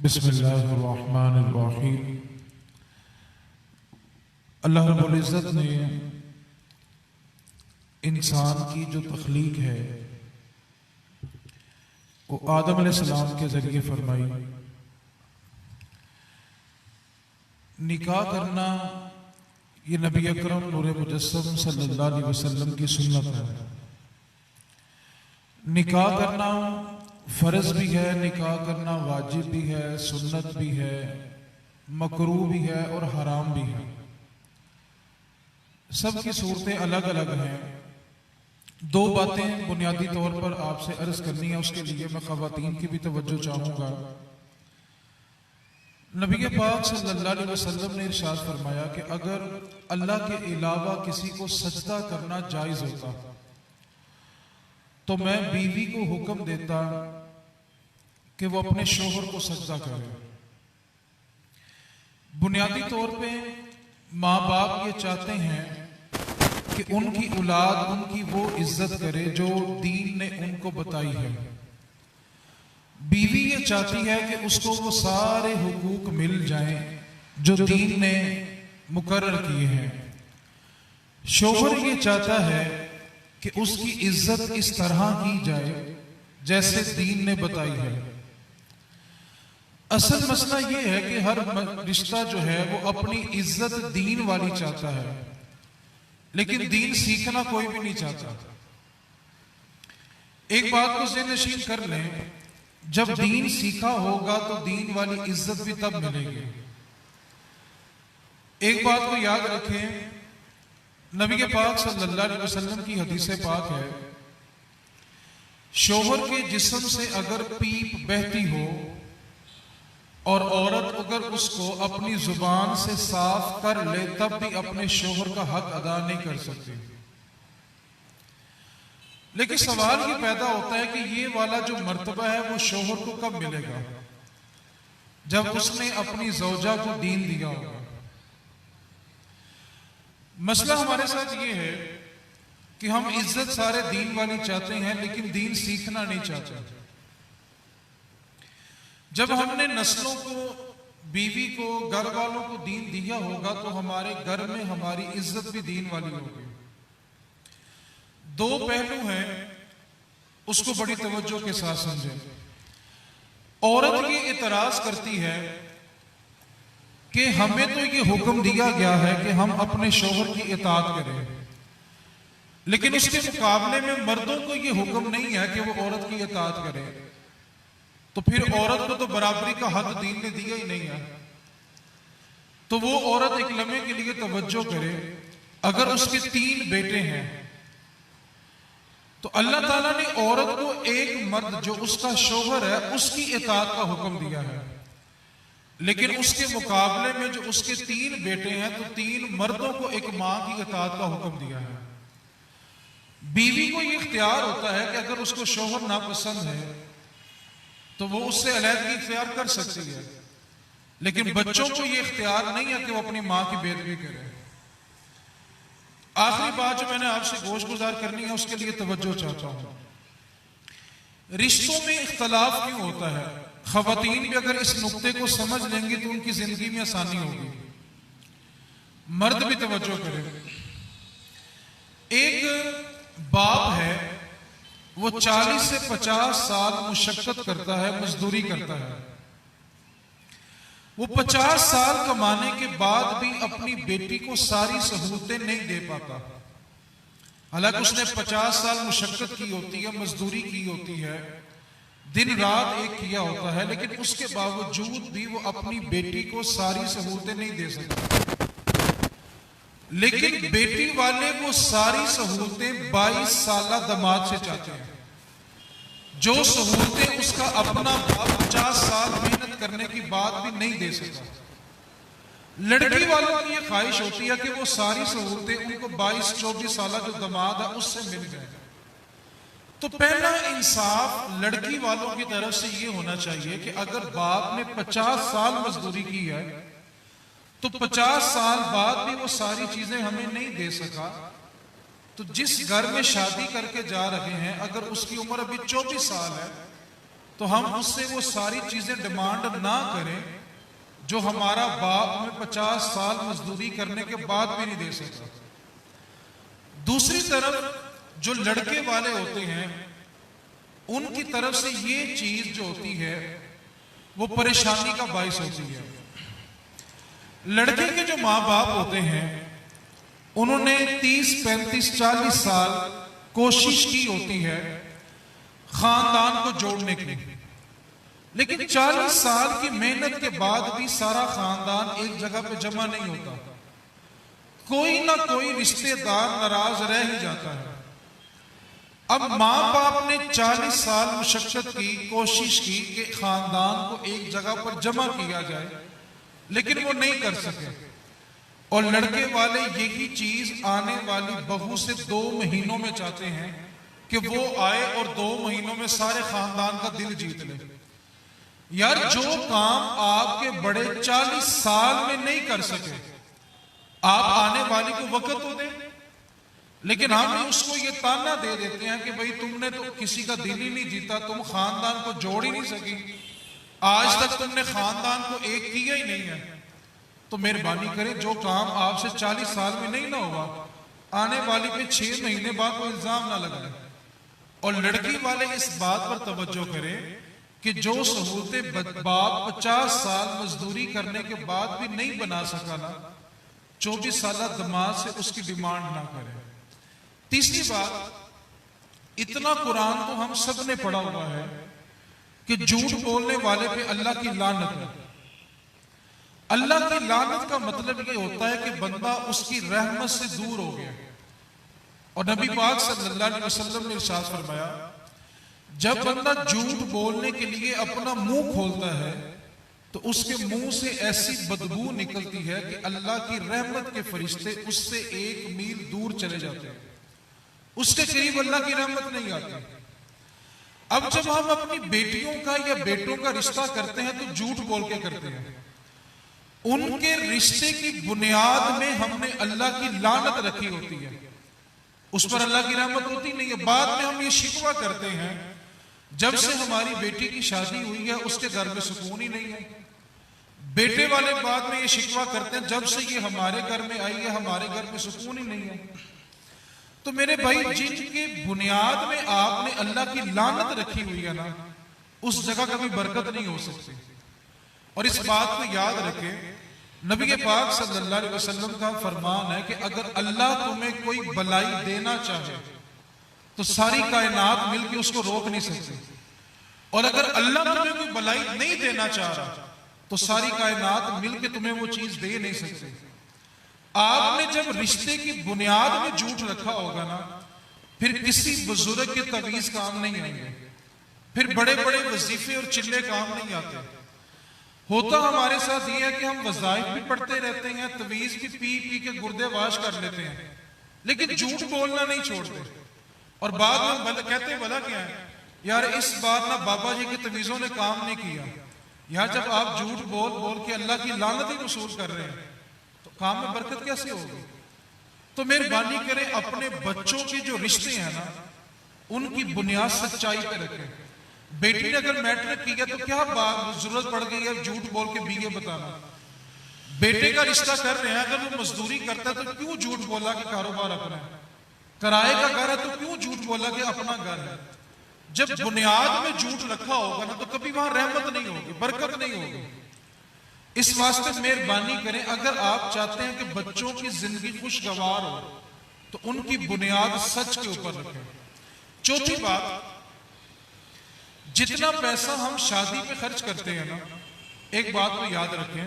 बिस्मिल्लाहिर्रहमानिर्रहीम। अल्लाह रब्बुल इज़्ज़त ने इंसान की जो तख्लीक है वो आदम अलैहिस्सलाम के जरिए फरमाई। निकाह करना ये नबी अकरम नूर मुजस्सम सल्लल्लाहु अलैहि वसल्लम की सुन्नत है। निकाह करना फर्ज भी है, निकाह करना वाजिब भी है, सुन्नत भी है, मकरूह भी है और हराम भी है। सबकी सूरतें अलग अलग हैं। दो बातें बुनियादी तौर पर आपसे अर्ज करनी है, उसके लिए मैं ख़वातीन की भी तवज्जो चाहूँगा। नबी पाक सल्लल्लाहु अलैहि वसल्लम ने इरशाद फरमाया कि अगर अल्लाह के अलावा किसी को सजदा करना जायज़ होता तो मैं बीवी को हुक्म देता कि वो अपने शोहर को सजदा करे। बुनियादी तौर पे माँ बाप ये चाहते हैं कि उनकी औलाद उनकी वो इज्जत करे जो दीन ने उनको बताई है। बीवी ये चाहती है कि उसको वो सारे हुकूक मिल जाएं जो दीन ने मुकर्रर किए हैं। शोहर ये चाहता है कि उसकी इज्जत इस तरह की जाए जैसे दीन ने बताई है। असल मसला ये है कि हर रिश्ता जो है वो अपनी इज्जत दीन वाली चाहता है, लेकिन दीन सीखना कोई भी नहीं चाहता। एक बात को ज़हन-नशीन कर लें, जब दीन सीखा होगा तो दीन वाली इज्जत भी तब मिलेगी। एक बात को याद रखें, नबी के पाक सल्लल्लाहु अलैहि वसल्लम की हदीस पाक है, शोहर के जिस्म से अगर पीप बहती हो और औरत अगर उसको अपनी जुबान से साफ कर ले तब भी अपने शोहर का हक अदा नहीं कर सकती। लेकिन सवाल ये पैदा होता है कि ये वाला जो मर्तबा है वो शोहर को कब मिलेगा? जब उसने अपनी ज़ौजा को दीन दिया होगा। मसला हमारे साथ ये है कि हम इज्जत सारे दीन वाली चाहते हैं, लेकिन दीन सीखना नहीं चाहते। जब हमने नस्लों को, बीवी को, घर वालों को दीन दिया होगा तो हमारे घर में हमारी इज्जत भी दीन वाली होगी। दो पहलू हैं, उसको बड़ी तवज्जो के साथ समझें। औरत ये इतराज करती है कि हमें तो ये हुक्म दिया गया है कि हम अपने शोहर की इताअत करें, लेकिन उसके मुकाबले में मर्दों को ये हुक्म नहीं है कि वो औरत की इताअत करे। तो फिर औरत को तो बराबरी का हक दीन ने दिया ही नहीं है। तो वो औरत एक लम्हे के लिए तवज्जो करे, अगर उसके 3 बेटे हैं तो अल्लाह ताला ने औरत को एक मर्द जो उसका शोहर है उसकी इताअत का हुक्म दिया है, लेकिन उसके मुकाबले में जो उसके 3 बेटे हैं तो 3 मर्दों को एक मां की इताअत का हुक्म दिया है। बीवी को ये इख्तियार होता है कि अगर उसको शोहर नापसंद है तो वो उससे अलहदगी इख्तियार कर सकती है, लेकिन बच्चों को ये इख्तियार नहीं है कि वो अपनी मां की बेदबी करे। आखिरी बात जो मैंने आपसे गोश-गुजार करनी है उसके लिए तवज्जो चाहता हूं। रिश्तों में इख्तलाफ क्यों होता है? ख़वातीन भी अगर इस नुक्ते को समझ लेंगी तो उनकी जिंदगी में आसानी होगी। मर्द भी तवज्जो करें। एक बाप है, वो 40 से 50 साल मुशक्कत करता है, मजदूरी करता है। वो 50 साल कमाने के बाद भी अपनी बेटी को सारी सहूलतें नहीं दे पाता। हालांकि उसने 50 साल मुशक्कत की होती है, मजदूरी की होती है, दिन रात एक किया होता है, लेकिन उसके बावजूद भी वो अपनी बेटी को सारी सहूलतें नहीं दे सकता। लेकिन बेटी वाले वो सारी सहूलतें 22 साल दामाद से चाहते हैं, जो सहूलतें उसका अपना बाप 50 साल मेहनत करने की बाद भी नहीं दे सकता। लड़की वालों की ये ख्वाहिश होती है कि वो सारी सहूलतें उनको 22-24 साल जो दामाद है उससे मिल जाए। तो पहला इंसाफ लड़की वालों की तरफ से ये होना चाहिए कि अगर बाप ने 50 साल मजदूरी की है तो 50 साल बाद भी वो सारी चीजें हमें नहीं दे सका, तो जिस घर में शादी करके जा रहे हैं अगर उसकी उम्र अभी 24 साल है तो हम उससे वो सारी चीजें डिमांड ना करें जो हमारा बाप हमें 50 साल मजदूरी करने के बाद भी नहीं दे सकता। दूसरी तरफ जो लड़के वाले होते हैं उनकी तरफ से ये चीज जो होती है वो परेशानी का बायस होती है। लड़के के जो माँ बाप होते हैं उन्होंने 30, 35, 40 साल कोशिश की होती है खानदान को जोड़ने की, लेकिन 40 साल की मेहनत के बाद भी सारा खानदान एक जगह पे जमा नहीं होता। कोई ना कोई रिश्तेदार नाराज रह ही जाता है। अब माँ बाप ने 40 साल मुशक्कत की, कोशिश की कि खानदान को एक जगह पर जमा किया जाए, लेकिन वो नहीं कर सके। और लड़के वाले यही चीज आने वाली बहू से 2 महीनों में चाहते हैं कि वो आए और 2 महीनों में सारे खानदान का दिल जीत ले। यार, जो काम आपके बड़े 40 साल में नहीं कर सके, आप आने वाली को वक्त तो दें, लेकिन हम उसको ये ताना दे देते हैं कि भाई तुमने तो किसी का दिल ही नहीं जीता, तुम खानदान को जोड़ ही नहीं सकी, आज तक तुमने खानदान को एक किया ही नहीं है। तो मेहरबानी करें, जो काम आपसे 40 साल में नहीं ना हुआ, आने वाली पे 6 महीने बाद कोई इल्जाम ना लगाए। और लड़की वाले इस बात पर तवज्जो करें कि जो सहूलतें बाप 50 साल मजदूरी करने के बाद भी नहीं बना सका ना, 24 साल दमाद से उसकी डिमांड ना करें। तीसरी बात, इतना कुरान तो हम सब ने पढ़ा हुआ है कि झूठ बोलने वाले पे अल्लाह की लानत है। अल्लाह की लानत का मतलब ये होता है कि बंदा उसकी रहमत से दूर हो गया। और नबी पाक सल्लल्लाहु अलैहि वसल्लम ने इरशाद फरमाया, जब बंदा झूठ बोलने के लिए अपना मुंह खोलता है तो उसके मुंह से ऐसी बदबू निकलती है कि अल्लाह की रहमत के फरिश्ते उससे 1 मील दूर चले जाते हैं, उसके करीब अल्लाह की रहमत नहीं आती। अब जब हम अपनी बेटियों का या बेटों का रिश्ता करते हैं तो झूठ बोल के करते हैं। उनके रिश्ते की बुनियाद में हमने अल्लाह की लानत रखी होती है, उस पर अल्लाह की रहमत होती नहीं है। बाद में हम ये शिकवा करते हैं, जब से हमारी बेटी की शादी हुई है उसके घर में सुकून ही नहीं है। बेटे वाले बाद में ये शिकवा करते हैं, जब से ये हमारे घर में आई है हमारे घर में सुकून ही नहीं है। तो मेरे भाई, जिनकी बुनियाद में आपने अल्लाह की लानत रखी हुई है ना, उस जगह कभी बरकत नहीं हो सकती। और इस बात को याद रखें, नबी के पाक सल्लल्लाहु अलैहि वसल्लम का फरमान है कि अगर अल्लाह तुम्हें कोई भलाई देना चाहे तो सारी कायनात मिलकर उसको रोक नहीं सकती, और अगर अल्लाह तुम्हें कोई भलाई नहीं देना चाह रहा तो सारी कायनात मिलकर तुम्हें वो चीज दे नहीं सकती। आपने जब रिश्ते की बुनियाद में झूठ रखा होगा ना, फिर किसी बुजुर्ग के तवीज काम नहीं आएंगे, फिर बड़े बड़े वजीफे और चिल्ले काम नहीं आते। होता हमारे साथ ये है कि हम वज़ाइफ भी पढ़ते रहते हैं, तवीज भी पी पी के गुर्दे वाश कर लेते हैं, लेकिन झूठ बोलना नहीं छोड़ते। और बाद में कहते भला क्या है यार, इस बार ना बाबा जी की तवीजों ने काम नहीं किया। यार, जब आप झूठ बोल बोल के अल्लाह की लानत ही वसूल कर रहे हैं तो काम में बरकत कैसे होगी? तो मेहरबानी करें, अपने बच्चों के जो रिश्ते हैं ना, उनकी बुनियाद सच्चाई पे रखें। बेटी ने अगर मैट्रिक किया तो क्या जरूरत पड़ गई है झूठ बोल के बीए बताना? बेटे का रिश्ता कर रहे हैं, अगर वो मजदूरी करता है तो क्यों झूठ बोला कि कारोबार अपना है? किराए का घर है तो क्यों झूठ बोला कि अपना घर है? जब बुनियाद में झूठ रखा होगा ना तो कभी वहां रहमत नहीं होगी, बरकत नहीं होगी। इस वास्ते मेहरबानी करें, अगर आप चाहते हैं कि बच्चों की जिंदगी खुशगवार हो तो उनकी बुनियाद सच के ऊपर रखें। चौथी बात, जितना पैसा हम शादी पे खर्च करते हैं ना, एक बात को याद रखें,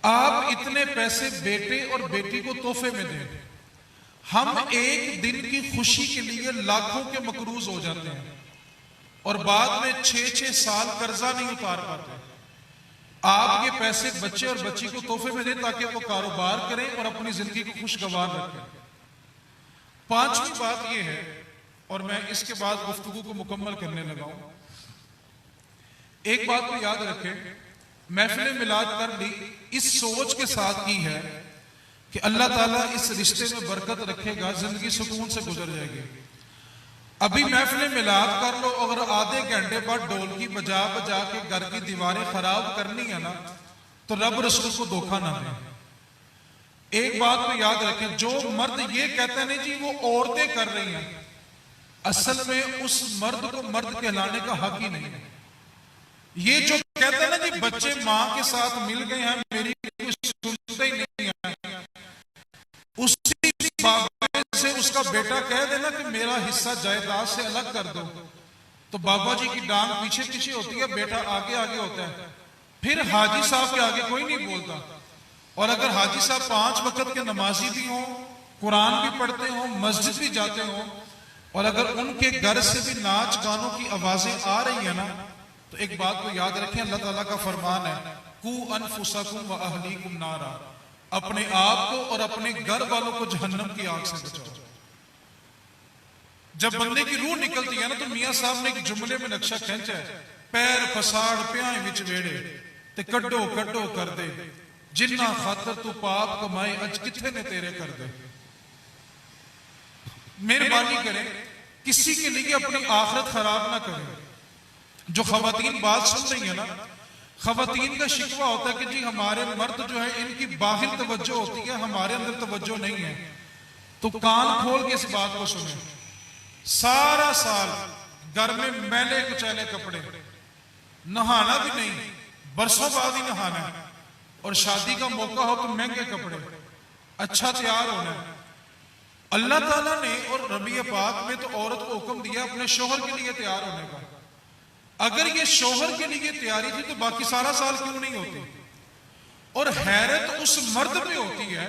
आप इतने पैसे बेटे और बेटी को तोहफे में दें। हम एक दिन की खुशी के लिए लाखों के मकरूज हो जाते हैं और बाद में 6-6 साल कर्जा नहीं उतार पाते। आप ये पैसे बच्चे और बच्ची को तोहफे में दें ताकि वो कारोबार करें और अपनी जिंदगी को खुशगवार रखें। पांचवी बात ये है, और मैं इसके बाद गुफ्तगू को मुकम्मल करने लगा हूं, एक बात को याद रखें, महफिल मिलाद कर ली इस सोच के साथ की है कि अल्लाह ताला इस रिश्ते में बरकत रखेगा, जिंदगी सुकून से गुजर जाएगी। अभी महफिल मिलाद कर लो, अगर आधे घंटे बाद ढोलकी बजा बजा के घर की दीवारें खराब करनी है ना, तो रब रसूल को धोखा ना दे। एक बात को याद रखें, जो मर्द ये कहते हैं जी वो औरतें कर रही हैं, असल में उस मर्द को मर्द कहलाने का हक ही नहीं है। ये जो कहते हैं ना जी बच्चे मां के साथ मिल गए हैं, मेरी सुनते ही नहीं है, उसी बाबा से उसका बेटा कह देना कि मेरा हिस्सा जायदाद से अलग कर दो, तो बाबा जी की डांग पीछे पीछे होती है, बेटा आगे आगे होता है। फिर हाजी साहब के आगे कोई नहीं बोलता। और अगर हाजी साहब 5 वक्त के नमाजी भी हों, कुरान भी पढ़ते हों, मस्जिद भी जाते हों, और अगर उनके घर से भी नाच गानों की आवाजें आ रही है ना, तो एक बात को याद रखें, अल्लाह ताला का फरमान है, कू अनफुसकुम व अहलीकुम नारा, अपने आप को और अपने घर वालों को जहन्नम की आग से बचाओ। जब बंदे की रूह निकलती है ना, तो मियां साहब ने एक जुमले में नक्शा खींचा है, पैर फसाड़ प्याए विच वेड़े ते कड्डो कड्डो कर दे, जिन्ना खातर तू पाप कमाए अज किथे ने तेरे कर दे। मेहरबानी करें, किसी के लिए अपनी आखिरत खराब ना करें। जो खवातीन बात सुन रही है ना, खवातीन का शिकवा होता है कि जी हमारे मर्द जो है इनकी बाहर तवज्जो होती है, हमारे अंदर तवज्जो नहीं है। तो कान खोल के इस बात को सुने, सारा साल घर में मैले कुचैले कपड़े, नहाना भी नहीं, बरसों बाद ही नहाना है, और शादी का मौका हो तो महंगे कपड़े, अच्छा तैयार होना है। अल्लाह ताला ने और नबी पाक में तो औरत को हुक्म दिया अपने शोहर के लिए तैयार होने का। अगर ये शोहर के लिए तैयारी थी तो बाकी सारा साल क्यों नहीं होती? और हैरत उस मर्द में होती है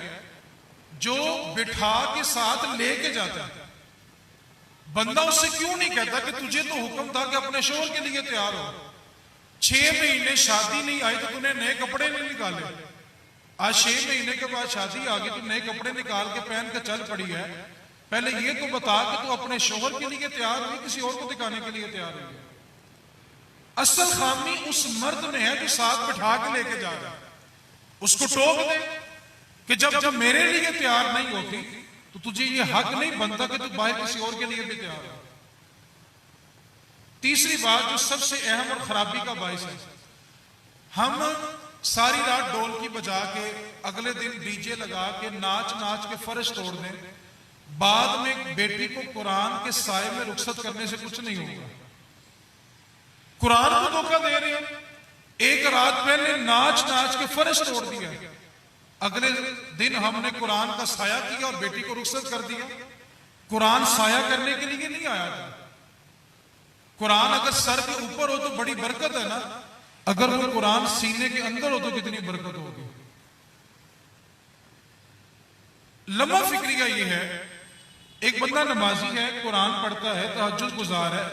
जो बिठा के साथ लेके जाता है। बंदा उससे क्यों नहीं कहता कि तुझे तो हुक्म था कि अपने शोहर के लिए तैयार हो, 6 महीने शादी नहीं आई तो तूने नए कपड़े नहीं निकाले, आज 6 महीने के बाद शादी आ गई तो नए कपड़े निकाल के पहन के चल पड़ी है। पहले ये तो बता कि तू अपने शोहर के लिए तैयार हुई, किसी और को दिखाने के लिए तैयार हुई? असल खामी उस मर्द में है जो साथ बिठा के लेके जा रहा है। उसको टोक दे कि जब जब मेरे लिए तैयार नहीं होती तो तुझे ये हक नहीं बनता कि तू बाहर किसी और के लिए भी तैयार हो। तीसरी बात जो सबसे अहम और खराबी का बाइस है, हम सारी रात ढोलकी बजा के अगले दिन डीजे लगा के नाच नाच के फर्श तोड़ दें, बाद में बेटी को कुरान के साए में रुखसत करने से कुछ नहीं होगा। कुरान को धोखा दे रहे हैं। एक रात पहले नाच नाच के फर्श तोड़ दिया, अगले दिन हमने कुरान का साया किया और बेटी को रुखसत कर दिया। कुरान साया करने के लिए नहीं आया था। कुरान अगर सर के ऊपर हो तो बड़ी बरकत है ना, अगर वो कुरान सीने के अंदर हो तो कितनी बरकत होगी। लम्हा फिक्रिया ये है, एक बंदा नमाजी है, कुरान पढ़ता है, तहज्जुद गुजार है,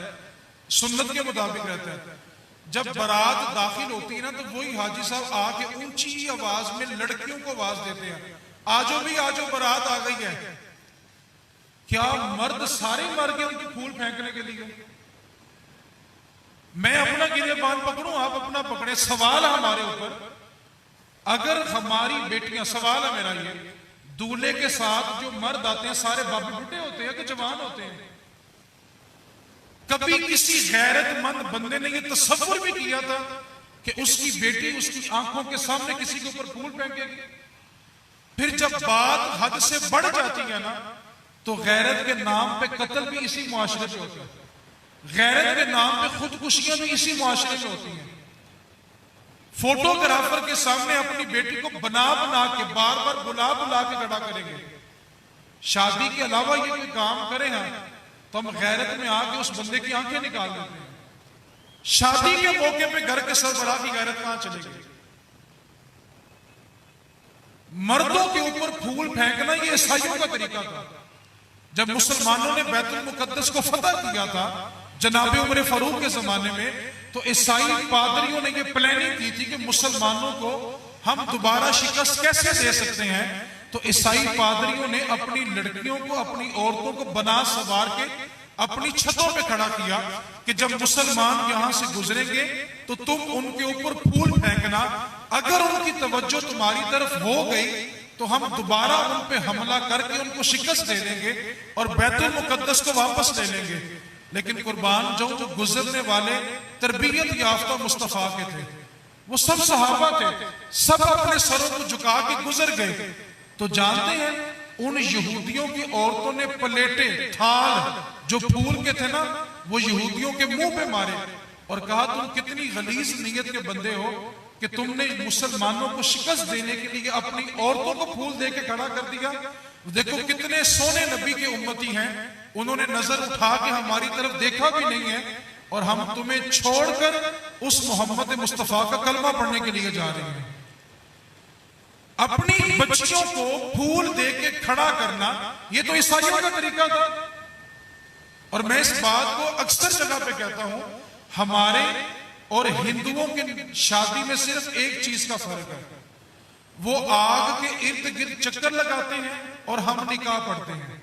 सुन्नत के मुताबिक रहता है। जब बारात दाखिल होती है ना तो वही हाजी साहब आके ऊंची आवाज में लड़कियों को आवाज देते हैं, आजो भी आजो बारात आ गई है। क्या मर्द सारे मर गए उनके फूल फेंकने के लिए? मैं अपना गिरेबान पकड़ूं, आप अपना पकड़े। सवाल है हमारे ऊपर, अगर हमारी बेटियां, सवाल है मेरा ये, दूल्हे के साथ जो मर्द आते हैं सारे बाबू बुढ़े होते हैं कि जवान होते हैं? कभी किसी गैरतमंद बंदे ने यह तसव्वुर भी किया था कि उसकी बेटी उसकी आंखों के सामने किसी के ऊपर फूल फेंकेगी? फिर जब बात हद से बढ़ जाती है ना तो गैरत के नाम पे कत्ल भी इसी मुआशरे में होता है, गैरत के नाम पे खुदकुशियां भी इसी मुआशरे में होती हैं। फोटोग्राफर के सामने अपनी बेटी को बना बना के बार बार बुला बुला के खड़ा करेंगे। शादी के अलावा ये कोई काम करे हैं तो हम गैरत में आके उस बंदे की आंखें निकाल देते हैं। शादी के मौके पे घर के सरबराह की गैरत कहां चलेगी? मर्दों के ऊपर फूल फेंकना ये ईसाइयों का तरीका था। जब मुसलमानों ने बैतुल मुकद्दस को फतह किया था जनाबे उमर फारूक के जमाने में, तो ईसाई पादरियों ने ये प्लानिंग की थी कि मुसलमानों को हम दोबारा शिकस्त कैसे दे सकते हैं। तो ईसाई पादरियों ने अपनी लड़कियों को, अपनी औरतों को बना सवार के अपनी छतों पे खड़ा किया कि जब मुसलमान यहां से गुजरेंगे तो तुम उनके ऊपर फूल फेंकना, अगर उनकी तवज्जो तुम्हारी तरफ हो गई तो हम दोबारा उन पे हमला करके उनको शिकस्त दे देंगे और बैतुल मुकद्दस को वापस ले लेंगे। लेकिन कुर्बान जो गुजरने वाले तरबियत याफ्ता मुस्तफा के थे, वो सब सहाबा थे, सब अपने सरों को झुका के गुजर गए। तो जानते हैं उन यहूदियों की औरतों ने प्लेटे थाल जो फूल के थे ना, वो यहूदियों के मुंह पे मारे और कहा तुम कितनी गलीज नीयत के बंदे हो कि तुमने मुसलमानों को शिकस्त देने के लिए अपनी औरतों को फूल दे के खड़ा कर दिया। देखो कितने सोने नबी के उम्मती हैं, उन्होंने नजर उठा के हमारी तरफ देखा भी नहीं है और हम तुम्हें छोड़कर उस मोहम्मद मुस्तफा का कलमा पढ़ने के लिए जा रहे हैं। अपनी बच्चियों को फूल दे के खड़ा करना, ये तो ईसाइयों का तरीका था। और मैं इस बात को अक्सर जगह पे कहता हूं, हमारे और हिंदुओं की शादी में सिर्फ एक चीज का फर्क है, वो आग के इर्द गिर्द चक्कर लगाते हैं और हम निकाह पढ़ते हैं।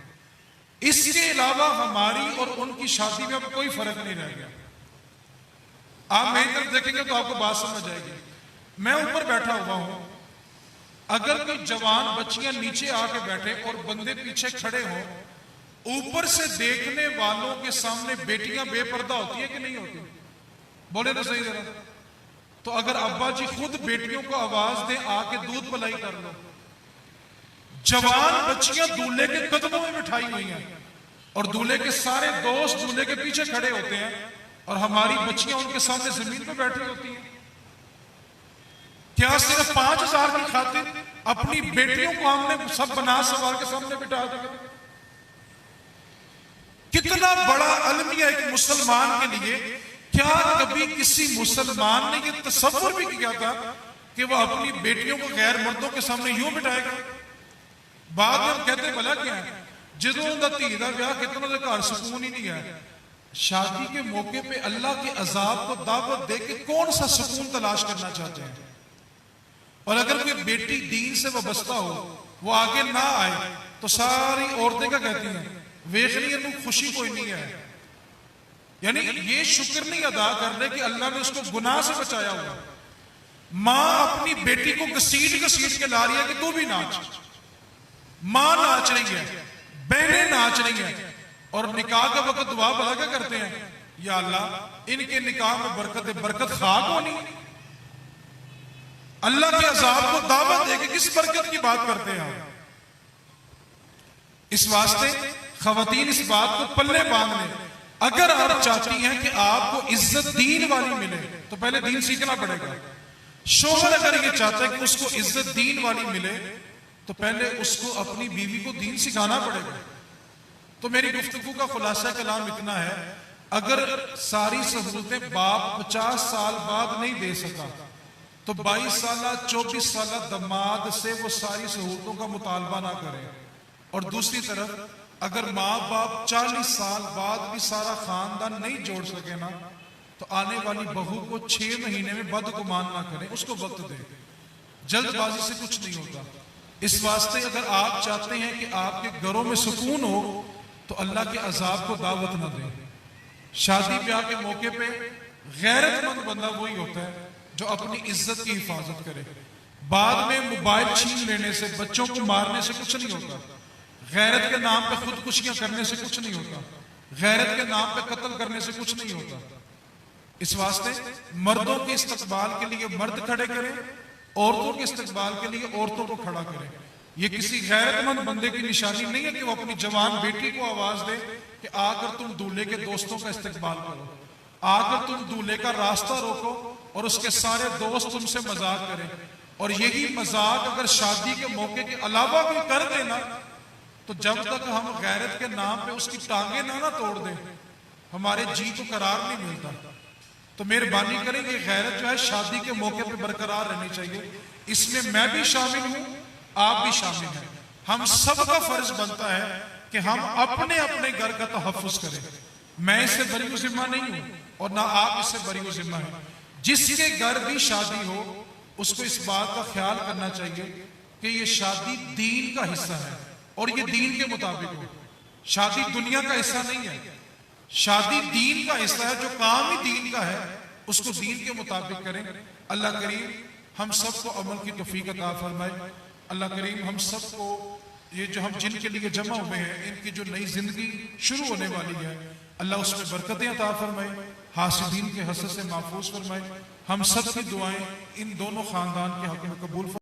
इसके अलावा हमारी और उनकी शादी में अब कोई फर्क नहीं रह गया। आप मेरी तरफ देखेंगे तो आपको बात समझ आएगी। मैं ऊपर बैठा हुआ हूं, अगर कोई जवान बच्चियां नीचे आके बैठे और बंदे पीछे खड़े हो, ऊपर से देखने वालों के सामने बेटियां बेपर्दा होती है कि नहीं होती? बोले ना सही जरा। तो अगर अब्बा जी खुद बेटियों को आवाज दे आके दूध पिलाई कर लो, जवान बच्चियां दूल्हे के कदमों में बिठाई हुई हैं और दूल्हे के सारे दोस्त दूल्हे के पीछे खड़े होते हैं और हमारी बच्चियां उनके सामने जमीन पे बैठी होती हैं। क्या सिर्फ 5,000 की खातिर अपनी बेटियों को हमने सब बना सवार के सामने बिठा दिया? कितना बड़ा अलमिया एक मुसलमान के लिए। क्या कभी किसी मुसलमान ने यह तसव्वुर भी किया था कि वह अपनी बेटियों को गैर मर्दों के सामने यूं बिठाएगा? बाद में हम कहते भला क्या है, जो धी का ब्याह कितना घर सुकून ही नहीं है। शादी के मौके पे अल्लाह के अजाब को दावत दे के कौन सा सुकून तलाश करना चाहते हैं? और अगर कोई बेटी दीन से वाबस्ता हो, वो आगे ना आए तो सारी औरतें क्या कहती हैं, वेख ली खुशी कोई नहीं है। यानी ये शुक्र नहीं अदा कर रहे कि अल्लाह ने उसको गुनाह से बचाया हुआ। माँ अपनी बेटी को घसीट घसीट के ला रही है कि तू भी नाच। माँ नाच रही है, बहनें नाच रही हैं और निकाह का वक्त दुआ भला क्या करते हैं, या अल्लाह इनके निकाह में बरकत खाक होनी। अल्लाह के अजाब को दावत दे के किस बरकत की बात करते हैं आप? इस वास्ते खवातीन इस बात को पल्ले बांध लें। अगर आप चाहती हैं कि आपको इज्जत दीन वाली मिले तो पहले दीन सीखना पड़ेगा। शोहर अगर ये चाहता है कि उसको इज्जत दीन वाली मिले तो पहले उसको अपनी बीवी को दीन सिखाना पड़ेगा। तो मेरी गुफ्तगू का खुलासा कलाम इतना है, अगर सारी सहूलतें बाप 50 साल बाद नहीं दे सका तो 22 साल 24 साल दमाद से वो सारी सहूलतों का मुतालबा ना करे। और दूसरी तरफ अगर माँ बाप 40 साल बाद भी सारा खानदान नहीं जोड़ सके ना, तो आने वाली बहू को 6 महीने में बदगुमान ना करें, उसको वक्त दें। जल्दबाजी से कुछ नहीं होता। इस वास्ते अगर आप चाहते हैं कि आपके घरों में सुकून हो तो अल्लाह के अजाब को दावत ना दें। शादी ब्याह के मौके पे गैरतमंद बंदा वही होता है जो अपनी इज्जत की हिफाजत करे। बाद में मोबाइल छीन लेने से, बच्चों को मारने से कुछ नहीं होता। गैरत के नाम पे खुदकुशियां करने से कुछ नहीं होता। गैरत के नाम पे कत्ल करने से कुछ नहीं होता। इस वास्ते मर्दों के इस्तकबाल के लिए मर्द खड़े करें, औरतों के इस्तकबाल के लिए औरतों को खड़ा करें। ये किसी गैरतमंद बंदे की निशानी नहीं है कि वो अपनी जवान बेटी को आवाज दे कि आकर तुम दूल्हे के दोस्तों का इस्तकबाल करो, आकर तुम दूल्हे का रास्ता रोको और उसके सारे दोस्त तुमसे मजाक करें। और यही मजाक अगर शादी के मौके के अलावा भी कर देना तो जब तक हम गैरत के नाम पे उसकी टांगे ना तोड़ दें, हमारे जी को करार नहीं मिलता। तो मेहरबानी करें, ये गैरत जो है शादी के मौके पे बरकरार रहनी चाहिए। इसमें मैं भी शामिल हूं, आप भी शामिल हैं। हम सबका फर्ज बनता है कि हम अपने अपने घर का तहफ्फुज करें। मैं इससे बरी जिम्मा नहीं हूं और ना आप इससे बरी जिम्मा है। जिसके घर भी शादी हो उसको इस बात का ख्याल करना चाहिए कि ये शादी दीन का हिस्सा है और ये दीन के मुताबिक हो। शादी दुनिया का हिस्सा नहीं है, शादी दीन का हिस्सा है। जो काम ही दीन का है उसको दीन के मुताबिक करें। अल्लाह करीम हम सबको अमल की तौफीक अता फरमाए। अल्लाह करीम हम सबको, ये जो हम जिनके लिए जमा हुए हैं, इनकी जो नई जिंदगी शुरू होने वाली है, अल्लाह उसमें बरकतें अता फरमाए, हासिदीन के हसद से महफूज फरमाए। हम सब की दुआएं इन दोनों खानदान के हक में कबूल